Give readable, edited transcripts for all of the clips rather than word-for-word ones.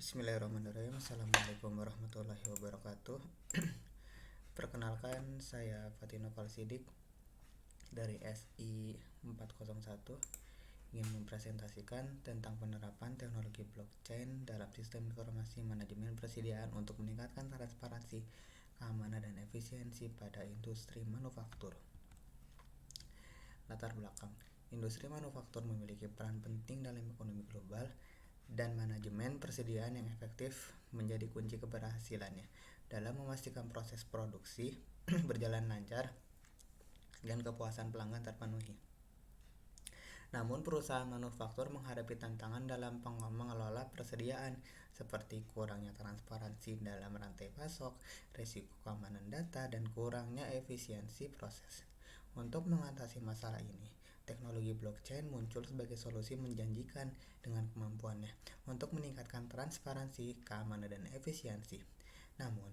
Bismillahirrahmanirrahim. Assalamualaikum warahmatullahi wabarakatuh. Perkenalkan, saya Fatino Falsidik dari SI 401 ingin mempresentasikan tentang penerapan teknologi blockchain dalam sistem informasi manajemen persediaan untuk meningkatkan transparansi, keamanan, dan efisiensi pada industri manufaktur. Latar belakang: industri manufaktur memiliki peran penting dalam ekonomi global dan manajemen persediaan yang efektif menjadi kunci keberhasilannya dalam memastikan proses produksi berjalan lancar dan kepuasan pelanggan terpenuhi. Namun, perusahaan manufaktur menghadapi tantangan dalam mengelola persediaan seperti kurangnya transparansi dalam rantai pasok, risiko keamanan data, dan kurangnya efisiensi proses. Untuk mengatasi masalah ini, teknologi blockchain muncul sebagai solusi menjanjikan dengan kemampuannya untuk meningkatkan transparansi, keamanan, dan efisiensi. Namun,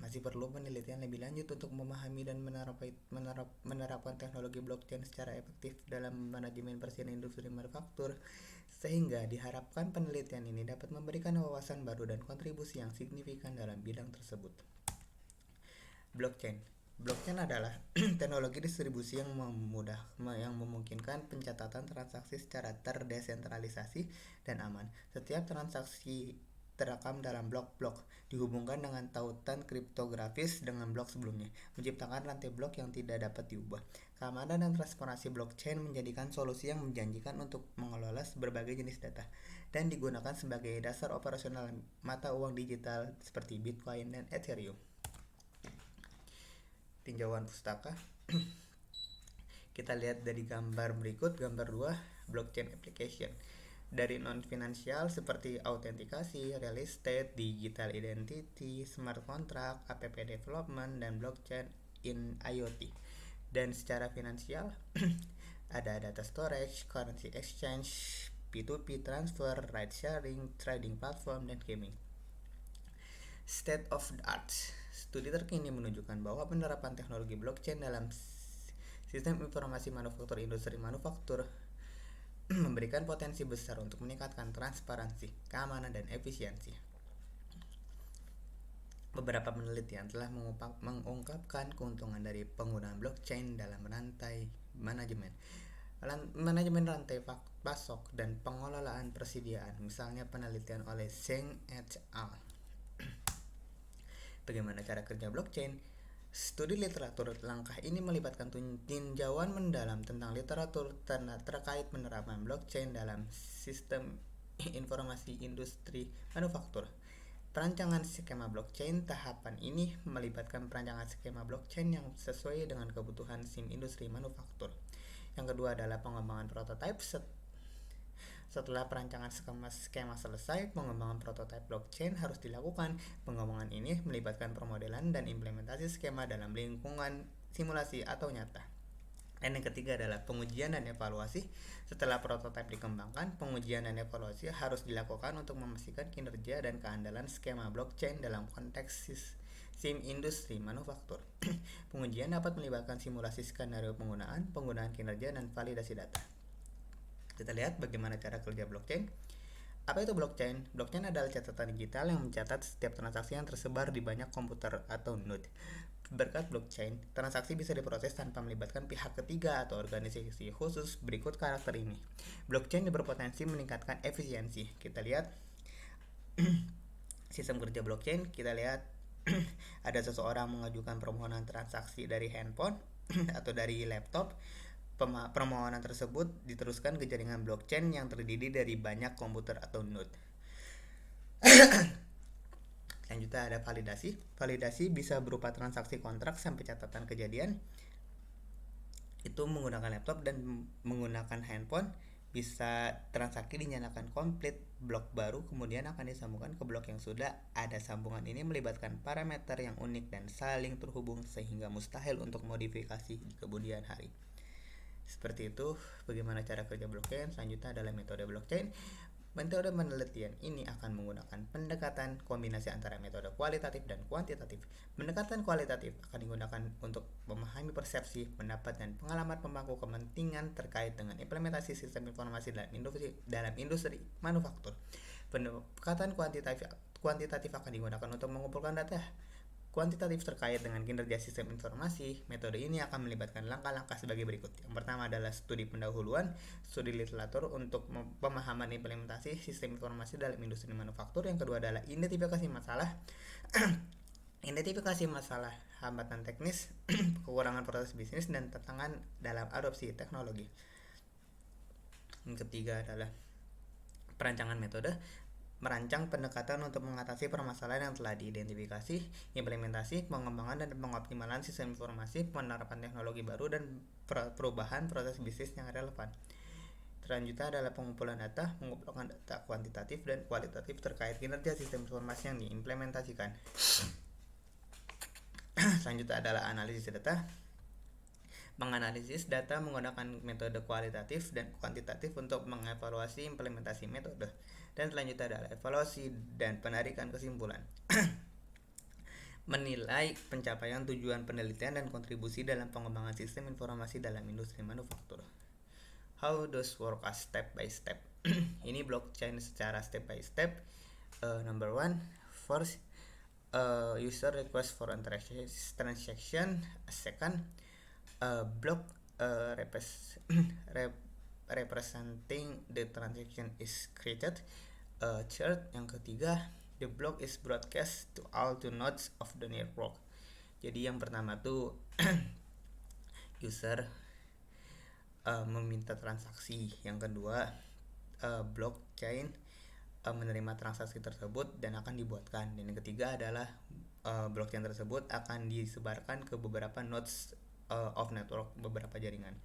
masih perlu penelitian lebih lanjut untuk memahami dan menerapkan teknologi blockchain secara efektif dalam manajemen persediaan industri manufaktur, sehingga diharapkan penelitian ini dapat memberikan wawasan baru dan kontribusi yang signifikan dalam bidang tersebut. Blockchain adalah teknologi distribusi yang memungkinkan pencatatan transaksi secara terdesentralisasi dan aman. Setiap transaksi terekam dalam blok-blok, dihubungkan dengan tautan kriptografis dengan blok sebelumnya, menciptakan rantai blok yang tidak dapat diubah. Keamanan dan transparansi blockchain menjadikan solusi yang menjanjikan untuk mengelola berbagai jenis data dan digunakan sebagai dasar operasional mata uang digital seperti Bitcoin dan Ethereum. Tinjauan pustaka. Kita lihat dari gambar berikut, gambar 2, blockchain application. Dari non-finansial seperti autentikasi, real estate, digital identity, smart contract, app development, dan blockchain in IoT. Dan secara finansial, ada data storage, currency exchange, P2P transfer, ride sharing, trading platform, dan gaming. State of the art. Studi terkini menunjukkan bahwa penerapan teknologi blockchain dalam sistem informasi manufaktur industri manufaktur memberikan potensi besar untuk meningkatkan transparansi, keamanan, dan efisiensi. Beberapa penelitian telah mengungkapkan keuntungan dari penggunaan blockchain dalam rantai manajemen rantai pasok dan pengelolaan persediaan. Misalnya penelitian oleh Zheng et al. Bagaimana cara kerja blockchain? Studi literatur langkah ini melibatkan tinjauan mendalam tentang literatur terkait penerapan blockchain dalam sistem informasi industri manufaktur. Perancangan skema blockchain. Tahapan ini melibatkan perancangan skema blockchain yang sesuai dengan kebutuhan SIM industri manufaktur. Yang kedua adalah pengembangan prototipe. Setelah perancangan skema selesai, pengembangan prototipe blockchain harus dilakukan. Pengembangan ini melibatkan permodelan dan implementasi skema dalam lingkungan simulasi atau nyata. Dan yang ketiga adalah pengujian dan evaluasi. Setelah prototipe dikembangkan, pengujian dan evaluasi harus dilakukan untuk memastikan kinerja dan keandalan skema blockchain dalam konteks SIM industri manufaktur. Pengujian dapat melibatkan simulasi skenario penggunaan kinerja, dan validasi data. Kita lihat bagaimana cara kerja blockchain. Apa itu blockchain? Blockchain adalah catatan digital yang mencatat setiap transaksi yang tersebar di banyak komputer atau node. Berkat blockchain, transaksi bisa diproses tanpa melibatkan pihak ketiga atau organisasi khusus. Berikut karakter ini. Blockchain berpotensi meningkatkan efisiensi. Kita lihat sistem kerja blockchain. Kita lihat ada seseorang mengajukan permohonan transaksi dari handphone atau dari laptop. Permohonan tersebut diteruskan ke jaringan blockchain yang terdiri dari banyak komputer atau node. Selanjutnya ada validasi. Validasi bisa berupa transaksi kontrak sampai catatan kejadian. Itu menggunakan laptop dan menggunakan handphone. Bisa transaksi dinyatakan komplit, blok baru kemudian akan disambungkan ke blok yang sudah ada. Sambungan ini melibatkan parameter yang unik dan saling terhubung sehingga mustahil untuk modifikasi di kemudian hari. Seperti itu bagaimana cara kerja blockchain. Selanjutnya adalah metode blockchain. Metode penelitian ini akan menggunakan pendekatan kombinasi antara metode kualitatif dan kuantitatif. Pendekatan kualitatif akan digunakan untuk memahami persepsi, pendapat, dan pengalaman pemangku kepentingan terkait dengan implementasi sistem informasi dalam industri manufaktur. Pendekatan kuantitatif akan digunakan untuk mengumpulkan data kuantitatif terkait dengan kinerja sistem informasi. Metode ini akan melibatkan langkah-langkah sebagai berikut. Yang pertama adalah studi pendahuluan, studi literatur untuk pemahaman implementasi sistem informasi dalam industri manufaktur. Yang kedua adalah identifikasi masalah, hambatan teknis, kekurangan proses bisnis, dan tantangan dalam adopsi teknologi. Yang ketiga adalah perancangan metode, merancang pendekatan untuk mengatasi permasalahan yang telah diidentifikasi, implementasi, pengembangan dan pengoptimalan sistem informasi, penerapan teknologi baru, dan perubahan proses bisnis yang relevan. Selanjutnya adalah pengumpulan data, mengumpulkan data kuantitatif dan kualitatif terkait kinerja sistem informasi yang diimplementasikan. Selanjutnya adalah analisis data, menganalisis data menggunakan metode kualitatif dan kuantitatif untuk mengevaluasi implementasi metode. Dan selanjutnya adalah evaluasi dan penarikan kesimpulan. Menilai pencapaian tujuan penelitian dan kontribusi dalam pengembangan sistem informasi dalam industri manufaktur. How does work as step by step? Ini blockchain secara step by step. Number one, first user request for transaction. Second, block representing the transaction is created. Third, yang ketiga, the block is broadcast to all the nodes of the network. Jadi yang pertama tuh user meminta transaksi. Yang kedua, blockchain menerima transaksi tersebut dan akan dibuatkan. Dan yang ketiga adalah blockchain tersebut akan disebarkan ke beberapa nodes of network, beberapa jaringan.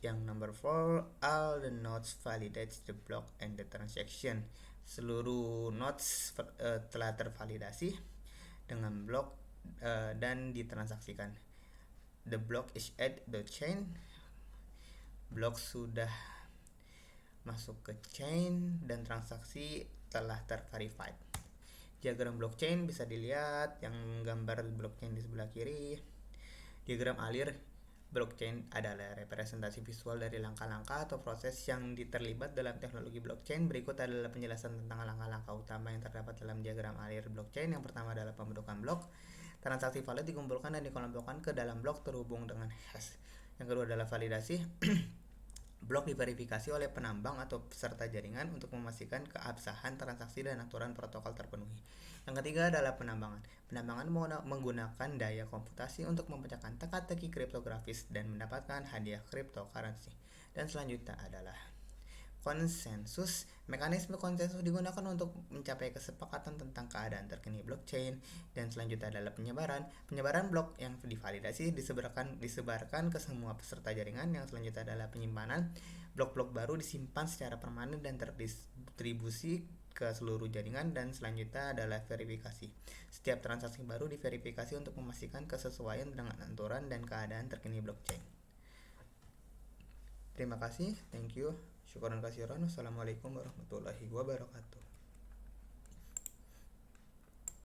Yang number 4, all the nodes validates the block and the transaction. Seluruh nodes telah tervalidasi dengan blok dan ditransaksikan. The block is at the chain. Blok sudah masuk ke chain dan transaksi telah terverified. Diagram blockchain bisa dilihat yang gambar blockchain di sebelah kiri. Diagram alir blockchain adalah representasi visual dari langkah-langkah atau proses yang terlibat dalam teknologi blockchain. Berikut adalah penjelasan tentang langkah-langkah utama yang terdapat dalam diagram alir blockchain. Yang pertama adalah pembentukan blok. Transaksi valid dikumpulkan dan dikelompokkan ke dalam blok terhubung dengan hash. Yang kedua adalah validasi. Blok diverifikasi oleh penambang atau peserta jaringan untuk memastikan keabsahan transaksi dan aturan protokol terpenuhi. Yang ketiga adalah penambangan. Penambangan menggunakan daya komputasi untuk memecahkan teka-teki kriptografis dan mendapatkan hadiah cryptocurrency. Dan selanjutnya adalah konsensus. Mekanisme konsensus digunakan untuk mencapai kesepakatan tentang keadaan terkini blockchain. Dan selanjutnya adalah penyebaran. Penyebaran blok yang divalidasi disebarkan ke semua peserta jaringan. Yang selanjutnya adalah penyimpanan. Blok-blok baru disimpan secara permanen dan terdistribusi ke seluruh jaringan. Dan selanjutnya adalah verifikasi. Setiap transaksi baru diverifikasi untuk memastikan kesesuaian dengan aturan dan keadaan terkini blockchain. Terima kasih, thank you. Syukuran kasiran. Wassalamualaikum warahmatullahi wabarakatuh.